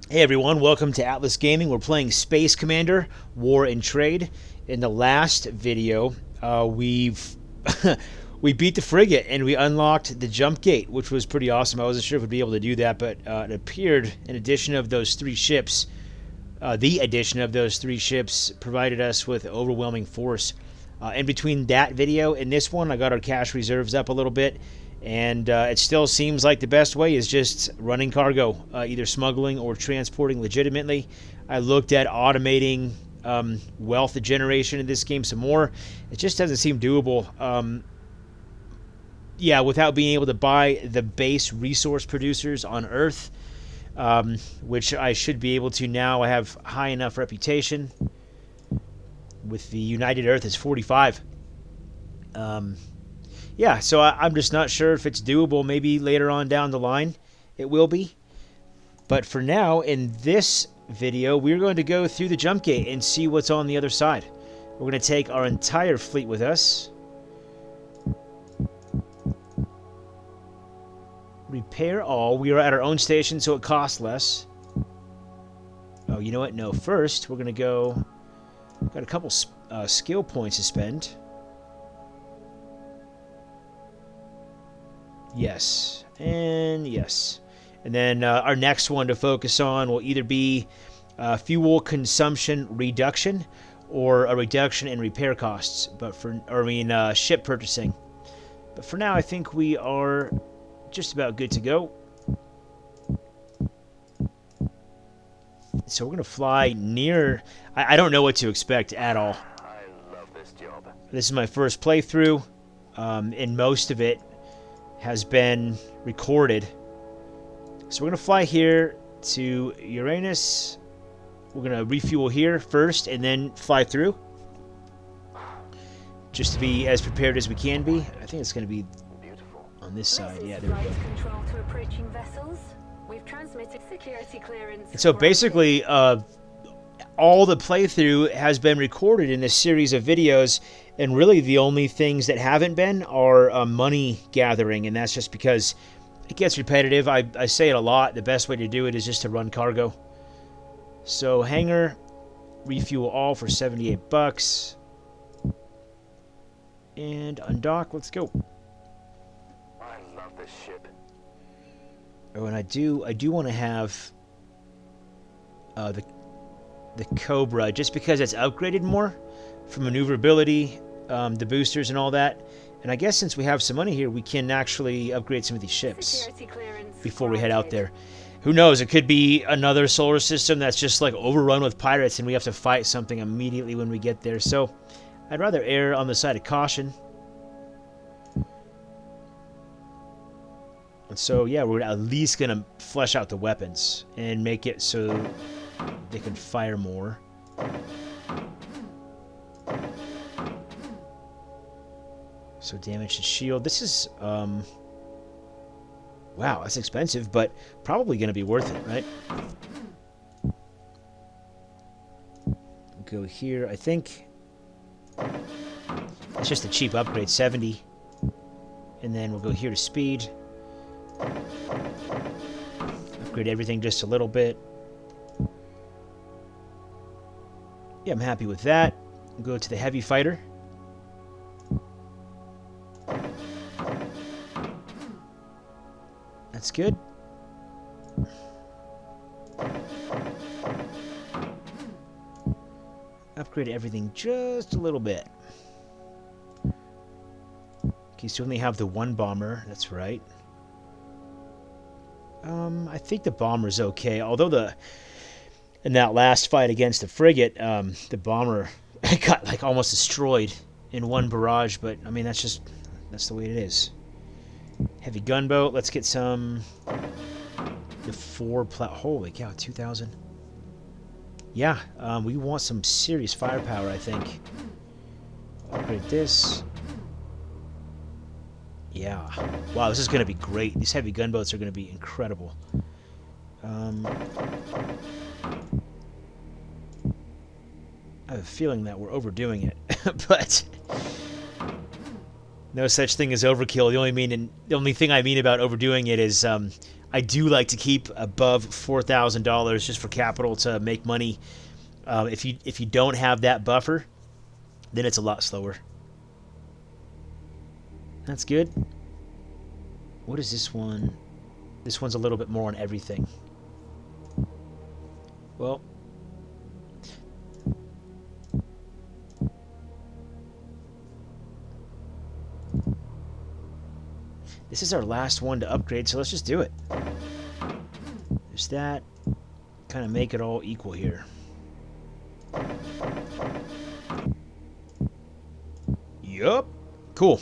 Hey everyone, welcome to Atlas Gaming. We're playing Space Commander War and Trade. In the last video, we've we beat the frigate and we unlocked the jump gate, which was pretty awesome. I wasn't sure if we'd be able to do that, but it appeared an addition of those three ships, the addition of those three ships provided us with overwhelming force. In between that video and this one, I got our cash reserves up a little bit, and it still seems like the best way is just running cargo, either smuggling or transporting legitimately. I looked at automating wealth generation in this game some more. It just doesn't seem doable. Yeah, without being able to buy the base resource producers on Earth, which I should be able to now. I have high enough reputation with the United Earth is 45. Yeah, so I'm just not sure if it's doable. Maybe later on down the line it will be. But for now, in this video, we're going to go through the jump gate and see what's on the other side. We're going to take our entire fleet with us. Repair all. We are at our own station, so it costs less. Oh, you know what? No, first we're going to go... Got a couple skill points to spend. Yes, and yes. And then our next one to focus on will either be fuel consumption reduction or a reduction in repair costs, ship purchasing. But for now, I think we are just about good to go. So we're going to fly near... I don't know what to expect at all. I love this job. This is my first playthrough, and most of it has been recorded. So we're going to fly here to Uranus. We're going to refuel here first and then fly through, just to be as prepared as we can be. I think it's going to be beautiful on this side. Yeah, there we go. Control to approaching vessels. We've transmitted security clearance. And so basically, all the playthrough has been recorded in this series of videos, and really the only things that haven't been are money gathering, and that's just because it gets repetitive. I say it a lot. The best way to do it is just to run cargo. So hangar, refuel all for $78, and undock. Let's go. I love this ship. Oh, and I do want to have the Cobra, just because it's upgraded more for maneuverability, the boosters and all that. And I guess since we have some money here, we can actually upgrade some of these ships before we head out there. Who knows? It could be another solar system that's just like overrun with pirates and we have to fight something immediately when we get there. So I'd rather err on the side of caution. And so, yeah, we're at least going to flesh out the weapons and make it so they can fire more. So damage to shield. This is, wow, that's expensive, but probably going to be worth it, right? Go here. I think it's just a cheap upgrade, 70. And then we'll go here to speed. Upgrade everything just a little bit. Yeah, I'm happy with that. Go to the heavy fighter. That's good. Upgrade everything just a little bit. Okay, so we only have the one bomber. That's right. I think the bomber's okay. Although in that last fight against the frigate, the bomber got like almost destroyed in one barrage. But I mean, that's the way it is. Heavy gunboat. Let's get some. Holy cow, 2,000. Yeah, we want some serious firepower, I think. Upgrade this. Yeah. Wow, this is going to be great. These heavy gunboats are going to be incredible. I have a feeling that we're overdoing it, but no such thing as overkill. The only thing I mean about overdoing it is I I do like to keep above $4,000 just for capital to make money. If you don't have that buffer, then it's a lot slower. That's good. What is this one? This one's a little bit more on everything. Well, this is our last one to upgrade, so let's just do it. There's that. Kind of make it all equal here. Yup. Cool.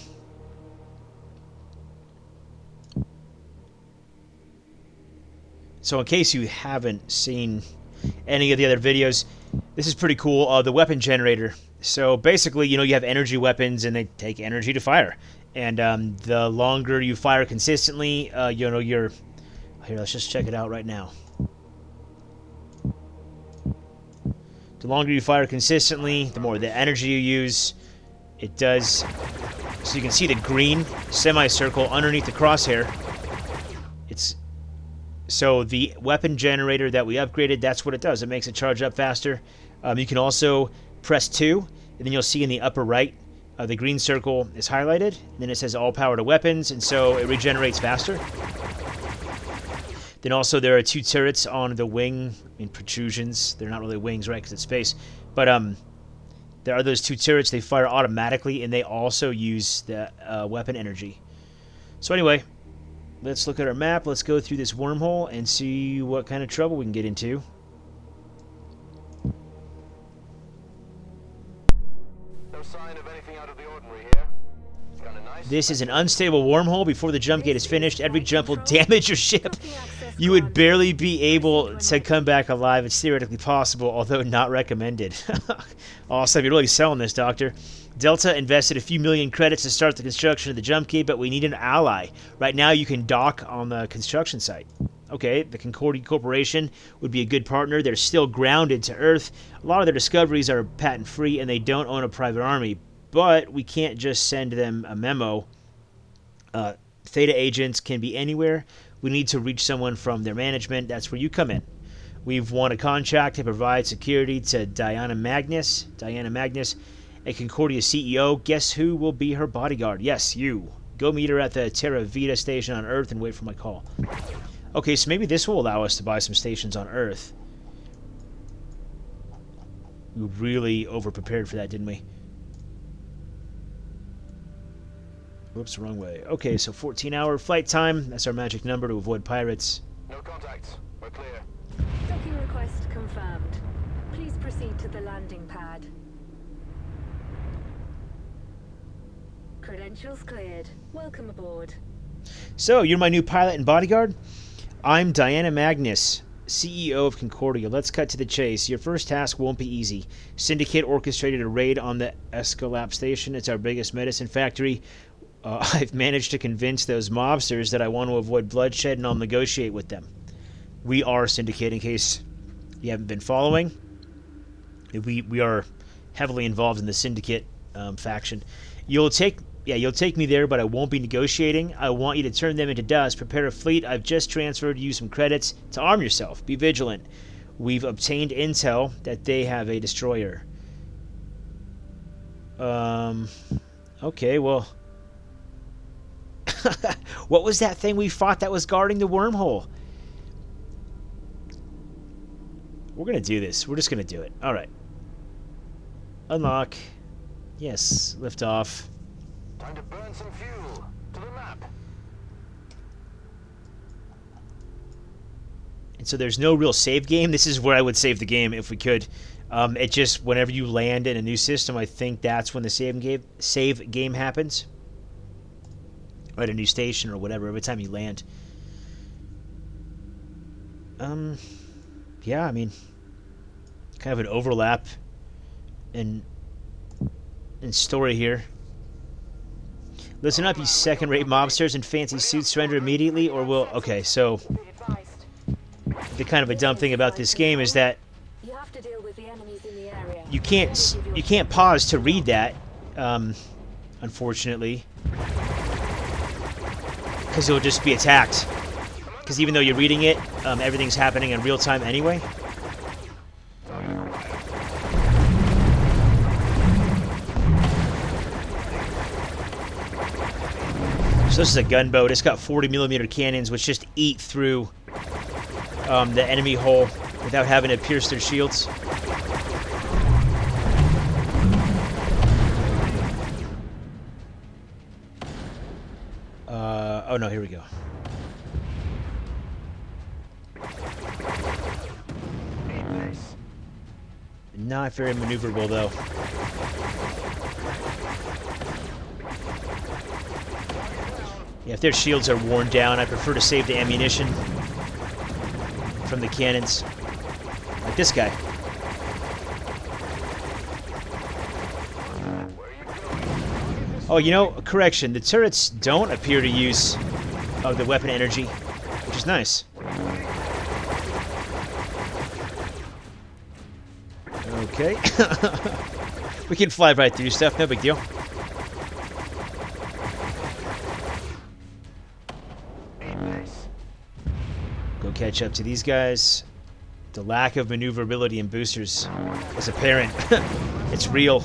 So in case you haven't seen any of the other videos, this is pretty cool. The weapon generator. So basically, you know, you have energy weapons and they take energy to fire. And the longer you fire consistently, you know, you're... Here, let's just check it out right now. The longer you fire consistently, the more the energy you use. It does... So you can see the green semicircle underneath the crosshair. It's... So the weapon generator that we upgraded, that's what it does. It makes it charge up faster. You can also press 2, and then you'll see in the upper right, the green circle is highlighted. And then it says all power to weapons, and so it regenerates faster. Then also there are 2 turrets on the wing, protrusions. They're not really wings, right, because it's space. But there are those 2 turrets. They fire automatically, and they also use the weapon energy. So anyway, let's look at our map. Let's go through this wormhole and see what kind of trouble we can get into. No sign of anything out of the ordinary here. Kinda nice. This is an unstable wormhole. Before the jump gate is finished, every jump will damage your ship. You would barely be able to come back alive. It's theoretically possible, although not recommended. Awesome. You're really selling this, Doctor. Delta invested a few million credits to start the construction of the jump gate, but we need an ally. Right now, you can dock on the construction site. Okay, the Concordia Corporation would be a good partner. They're still grounded to Earth. A lot of their discoveries are patent-free, and they don't own a private army. But we can't just send them a memo. Theta agents can be anywhere. We need to reach someone from their management. That's where you come in. We've won a contract to provide security to Diana Magnus, a Concordia CEO. Guess who will be her bodyguard? Yes, you. Go meet her at the Terra Vita station on Earth and wait for my call. Okay, so maybe this will allow us to buy some stations on Earth. We really over-prepared for that, didn't we? Whoops, wrong way. Okay, so 14-hour flight time. That's our magic number to avoid pirates. No contacts. We're clear. Docking request confirmed. Please proceed to the landing pad. Credentials cleared. Welcome aboard. So, you're my new pilot and bodyguard? I'm Diana Magnus, CEO of Concordia. Let's cut to the chase. Your first task won't be easy. Syndicate orchestrated a raid on the Escalap station. It's our biggest medicine factory. I've managed to convince those mobsters that I want to avoid bloodshed, and I'll negotiate with them. We are Syndicate, in case you haven't been following. We are heavily involved in the Syndicate faction. You'll take me there, but I won't be negotiating. I want you to turn them into dust. Prepare a fleet. I've just transferred you some credits to arm yourself. Be vigilant. We've obtained intel that they have a destroyer. Okay, well... What was that thing we fought that was guarding the wormhole? We're gonna do this. We're just gonna do it. Alright. Unlock. Yes. Lift off. Time to burn some fuel. To the map. And so there's no real save game. This is where I would save the game if we could. It just, whenever you land in a new system, I think that's when the save game happens. Or at a new station or whatever, every time you land. Yeah, I mean, kind of an overlap in story here. Listen up, you second-rate mobsters in fancy suits. Surrender immediately, or we'll... Okay, so the kind of a dumb thing about this game is that You have to deal with the enemies in the area. you can't pause to read that, unfortunately, because you'll just be attacked. Because even though you're reading it, everything's happening in real time anyway. So this is a gunboat. It's got 40mm cannons, which just eat through the enemy hull without having to pierce their shields. Oh no, here we go. Not very maneuverable, though. Yeah, if their shields are worn down, I prefer to save the ammunition from the cannons. Like this guy. Oh, you know, correction. The turrets don't appear to use the weapon energy, which is nice. Okay. We can fly right through stuff, no big deal. Go catch up to these guys. The lack of maneuverability in boosters is apparent. It's real.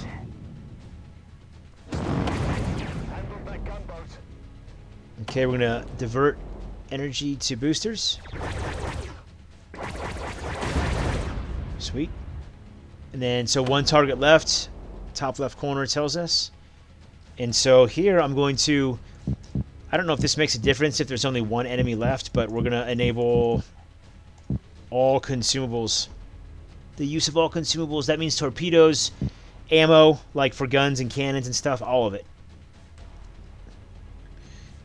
Okay, we're gonna divert energy to boosters. Sweet. And then, so one target left, top left corner tells us. And so here I'm going to, I don't know if this makes a difference if there's only one enemy left, but we're going to enable all consumables. The use of all consumables, that means torpedoes, ammo, like for guns and cannons and stuff, all of it.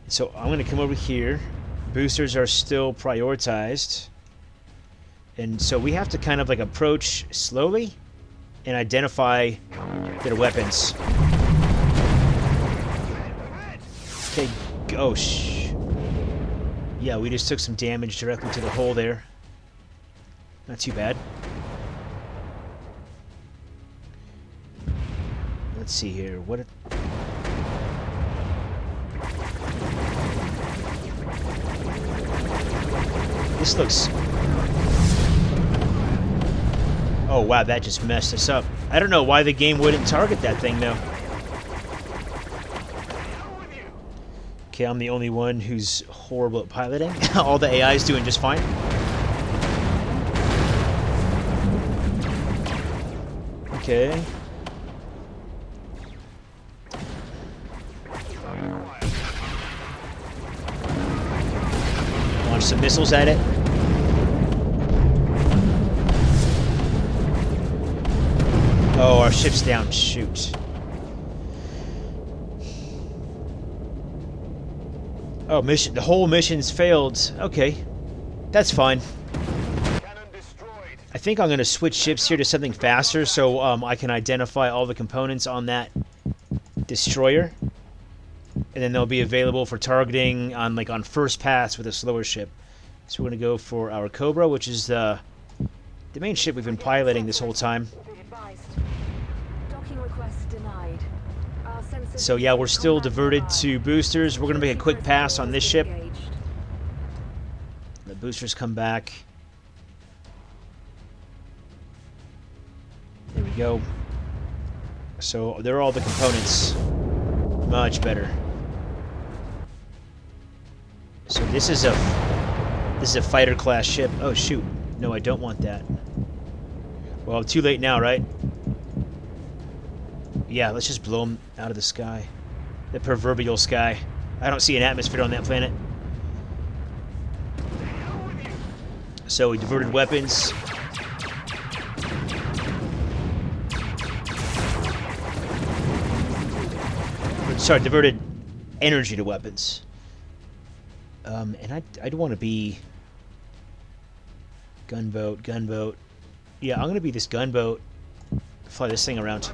So I'm going to come over here. Boosters are still prioritized. And so we have to kind of like approach slowly and identify their weapons. Okay, gosh. Yeah, we just took some damage directly to the hull there. Not too bad. Let's see here. What? This looks... Oh, wow, that just messed us up. I don't know why the game wouldn't target that thing, though. Okay, I'm the only one who's horrible at piloting. All the AI's doing just fine. Okay. Launch some missiles at it. Oh, our ship's down. Shoot. Oh, mission. The whole mission's failed. Okay. That's fine. I think I'm going to switch ships here to something faster so I can identify all the components on that destroyer. And then they'll be available for targeting on first pass with a slower ship. So we're going to go for our Cobra, which is the main ship we've been piloting this whole time. So yeah, we're still diverted to boosters. We're going to make a quick pass on this ship. The boosters come back. There we go. So there are all the components. Much better. So this is a fighter class ship. Oh shoot. No, I don't want that. Well, too late now, right? Yeah, let's just blow them out of the sky. The proverbial sky. I don't see an atmosphere on that planet. So we diverted weapons. Sorry, diverted energy to weapons. And I'd want to be gunboat. Yeah, I'm going to be this gunboat. Fly this thing around.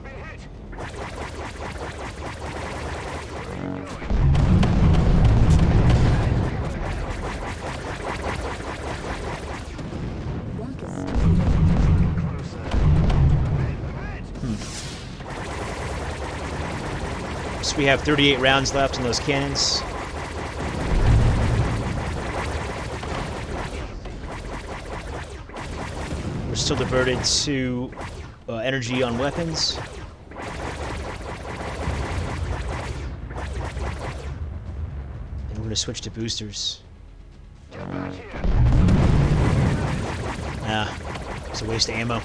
So we have 38 rounds left in those cannons. We're still diverted to energy on weapons. And we're going to switch to boosters. Ah, it's a waste of ammo.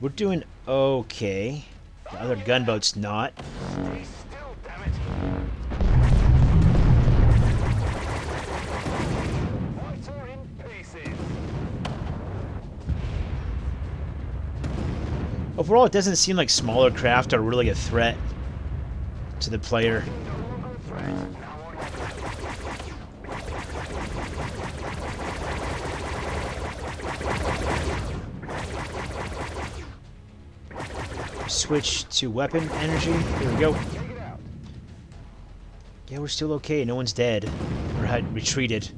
We're doing okay. The other gunboat's not. Stay still, damn it. Fighter in pieces. Overall, it doesn't seem like smaller craft are really a threat to the player. No longer a threat. Now on. Switch to weapon energy. Here we go. Take it out. Yeah, we're still okay. No one's dead. Or had retreated.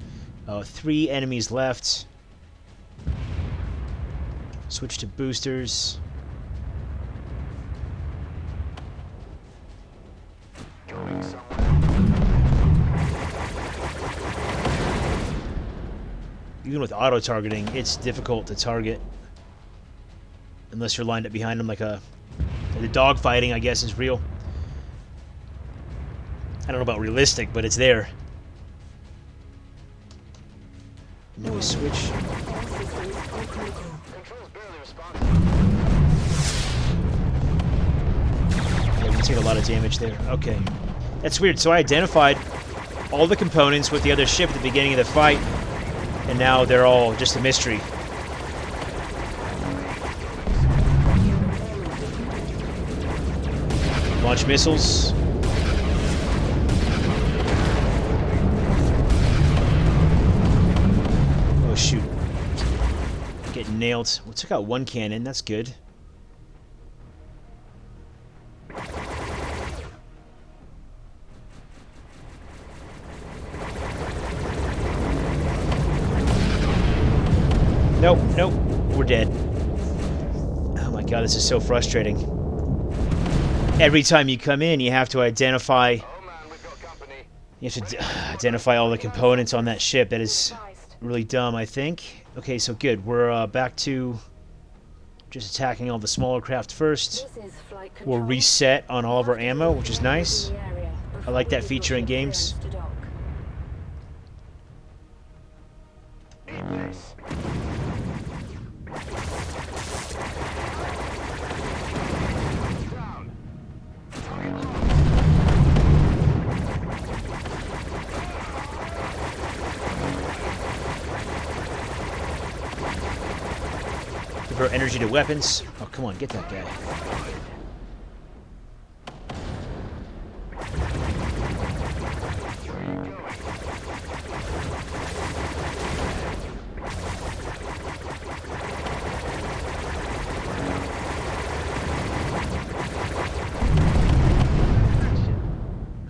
3 enemies left. Switch to boosters. Going somewhere. Even with auto-targeting, it's difficult to target. Unless you're lined up behind them like a... The dog fighting, I guess, is real. I don't know about realistic, but it's there. And then we switch. All systems are critical. Control's barely responsive. Yeah, we take a lot of damage there. Okay. That's weird. So I identified all the components with the other ship at the beginning of the fight, and now they're all just a mystery. Launch missiles. Oh shoot. Getting nailed. We took out 1 cannon, that's good. Nope, nope, we're dead. Oh my god, this is so frustrating. Every time you come in, you have to identify... Oh man, we've got company. You have to identify all the components on that ship. That is really dumb, I think. Okay, so good. We're back to just attacking all the smaller craft first. This is flight We'll control. reset on all of our ammo, which is nice. In the area I like that before feature in clearance games. to dock. Eat this. Down. Divert energy to weapons. Oh, come on, get that guy.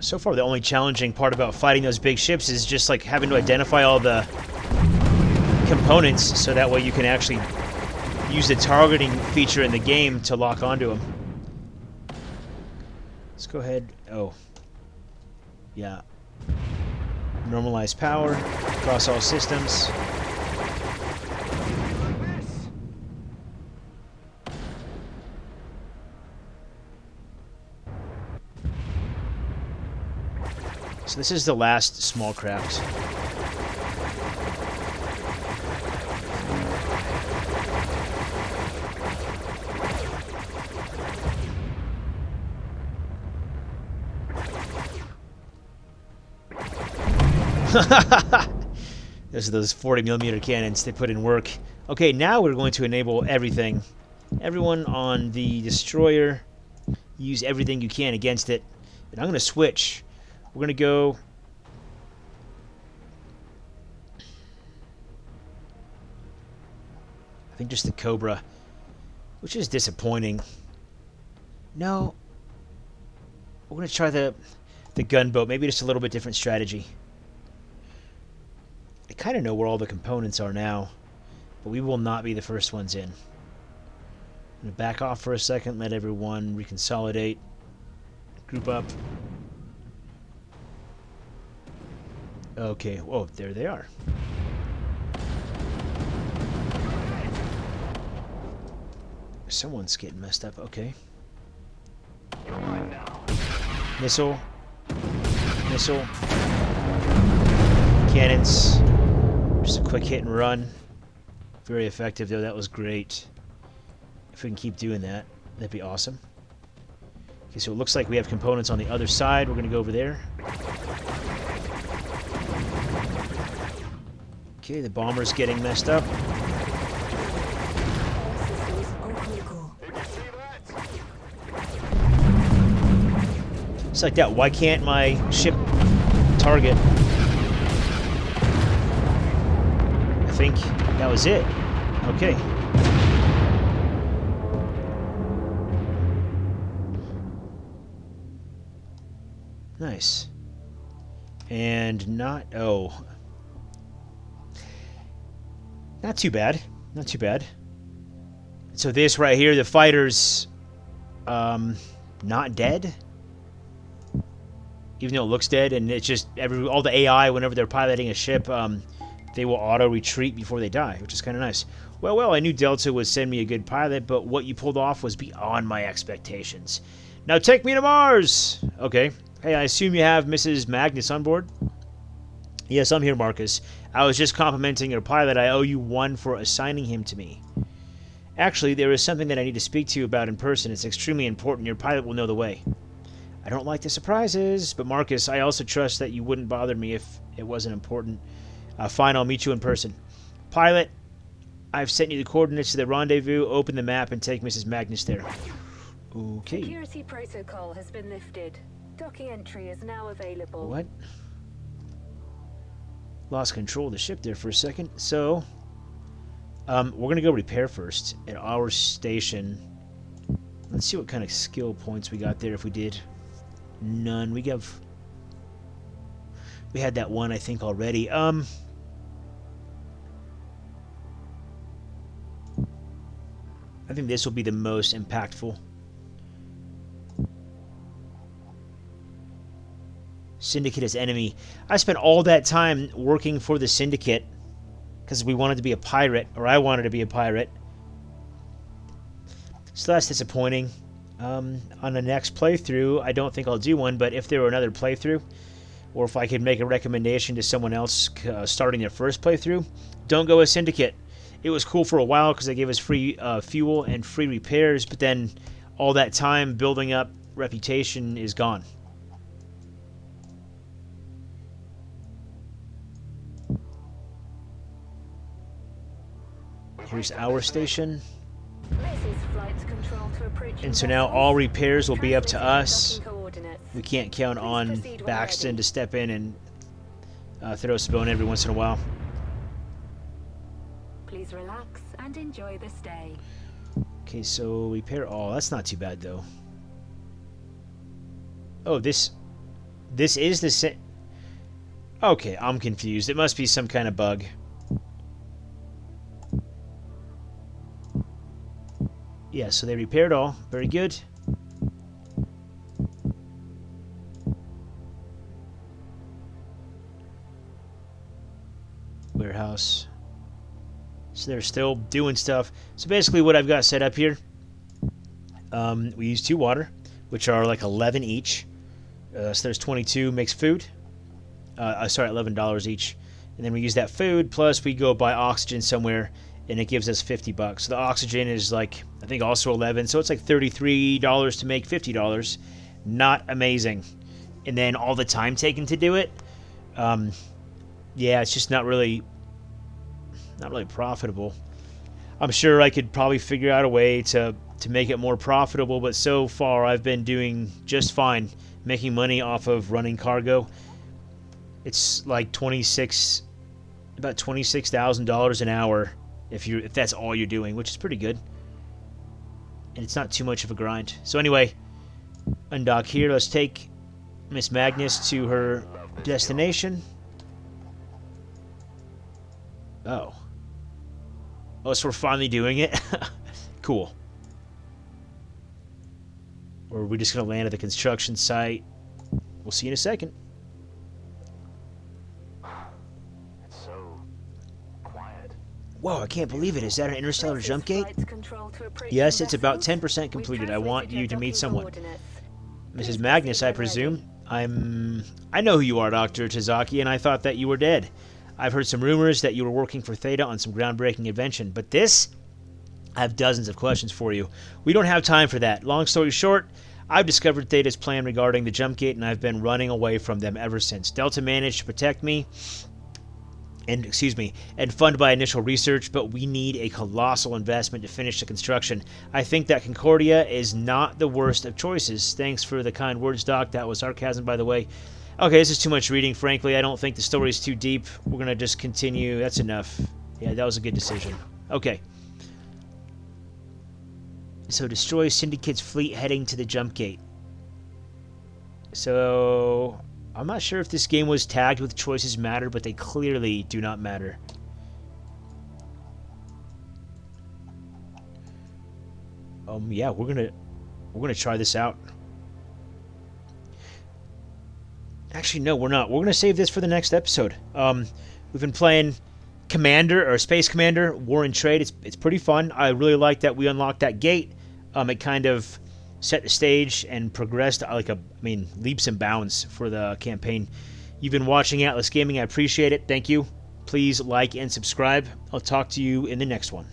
So far, the only challenging part about fighting those big ships is just like having to identify all the components so that way you can actually use the targeting feature in the game to lock onto them. Let's go ahead. Oh. Yeah. Normalize power across all systems. So this is the last small craft. Those are those 40mm cannons. They put in work. Okay, now we're going to enable everything. Everyone on the destroyer, use everything you can against it. And I'm going to switch. We're going to go... I think just the Cobra, which is disappointing. No. We're going to try the gunboat. Maybe just a little bit different strategy. I kind of know where all the components are now, but we will not be the first ones in. I'm going to back off for a second, let everyone reconsolidate, group up. Okay, whoa, there they are. Someone's getting messed up, okay. You're mine now. Missile. Missile. Cannons. Just a quick hit and run. Very effective, though. That was great. If we can keep doing that, that'd be awesome. Okay, so it looks like we have components on the other side. We're going to go over there. Okay, the bomber's getting messed up. It's like that. Why can't my ship target? I think that was it. Okay. Nice. And not... Oh. Not too bad. Not too bad. So this right here, the fighter's... not dead? Even though it looks dead, and it's just... all the AI, whenever they're piloting a ship, they will auto-retreat before they die, which is kind of nice. Well, I knew Delta would send me a good pilot, but what you pulled off was beyond my expectations. Now take me to Mars! Okay. Hey, I assume you have Mrs. Magnus on board? Yes, I'm here, Marcus. I was just complimenting your pilot. I owe you one for assigning him to me. Actually, there is something that I need to speak to you about in person. It's extremely important. Your pilot will know the way. I don't like the surprises, but Marcus, I also trust that you wouldn't bother me if it wasn't important. Fine, I'll meet you in person. Pilot, I've sent you the coordinates to the rendezvous. Open the map and take Mrs. Magnus there. Okay. Security protocol has been lifted. Docking entry is now available. What? Lost control of the ship there for a second. So, we're going to go repair first at our station. Let's see what kind of skill points we got there if we did. None. We had that one, I think, already. I think this will be the most impactful. Syndicate as enemy. I spent all that time working for the Syndicate because we wanted to be a pirate, or I wanted to be a pirate. So that's disappointing. On the next playthrough, I don't think I'll do one, but if there were another playthrough, or if I could make a recommendation to someone else starting their first playthrough, don't go with Syndicate. It was cool for a while because they gave us free fuel and free repairs, but then all that time building up reputation is gone. Here's our station. And so now all repairs will be up to us. We can't count on Baxton to step in and throw us a bone every once in a while. Please relax and enjoy the stay. Okay, so repair all. That's not too bad though. Oh, this is the same. Okay, I'm confused. It must be some kind of bug. Yeah, so they repaired all. Very good. Warehouse. So they're still doing stuff. So basically what I've got set up here, we use 2 water, which are like 11 each. So there's 22, makes food. Sorry, $11 each. And then we use that food, plus we go buy oxygen somewhere, and it gives us $50. So the oxygen is like, I think also 11, so it's like $33 to make $50. Not amazing. And then all the time taken to do it, yeah, it's just not really profitable. I'm sure I could probably figure out a way to make it more profitable, but so far I've been doing just fine, making money off of running cargo. It's like about $26,000 an hour if that's all you're doing, which is pretty good. And it's not too much of a grind. So anyway, undock here. Let's take Miss Magnus to her destination. Oh, so we're finally doing it? Cool. Or are we just going to land at the construction site? We'll see in a second. Whoa, I can't believe it. Is that an interstellar This is jump gate? flight control to approaching Yes, it's about vessels. 10% completed. I want We've you to translated meet your someone. docking coordinates. Mrs. Please Magnus, proceed I when presume. ready. I know who you are, Dr. Tazaki, and I thought that you were dead. I've heard some rumors that you were working for Theta on some groundbreaking invention, but this? I have dozens of questions for you. We don't have time for that. Long story short, I've discovered Theta's plan regarding the jump gate, and I've been running away from them ever since. Delta managed to protect me, and fund my initial research, but we need a colossal investment to finish the construction. I think that Concordia is not the worst of choices. Thanks for the kind words, Doc. That was sarcasm, by the way. Okay, this is too much reading, frankly. I don't think the story is too deep. We're going to just continue. That's enough. Yeah, that was a good decision. Okay. So, destroy Syndicate's fleet heading to the jump gate. So, I'm not sure if this game was tagged with choices matter, but they clearly do not matter. Yeah, we're gonna try this out. Actually, no, we're not. We're gonna save this for the next episode. We've been playing Commander or Space Commander War and Trade. It's pretty fun. I really like that we unlocked that gate. It kind of set the stage and progressed leaps and bounds for the campaign. You've been watching Atlas Gaming. I appreciate it. Thank you. Please like and subscribe. I'll talk to you in the next one.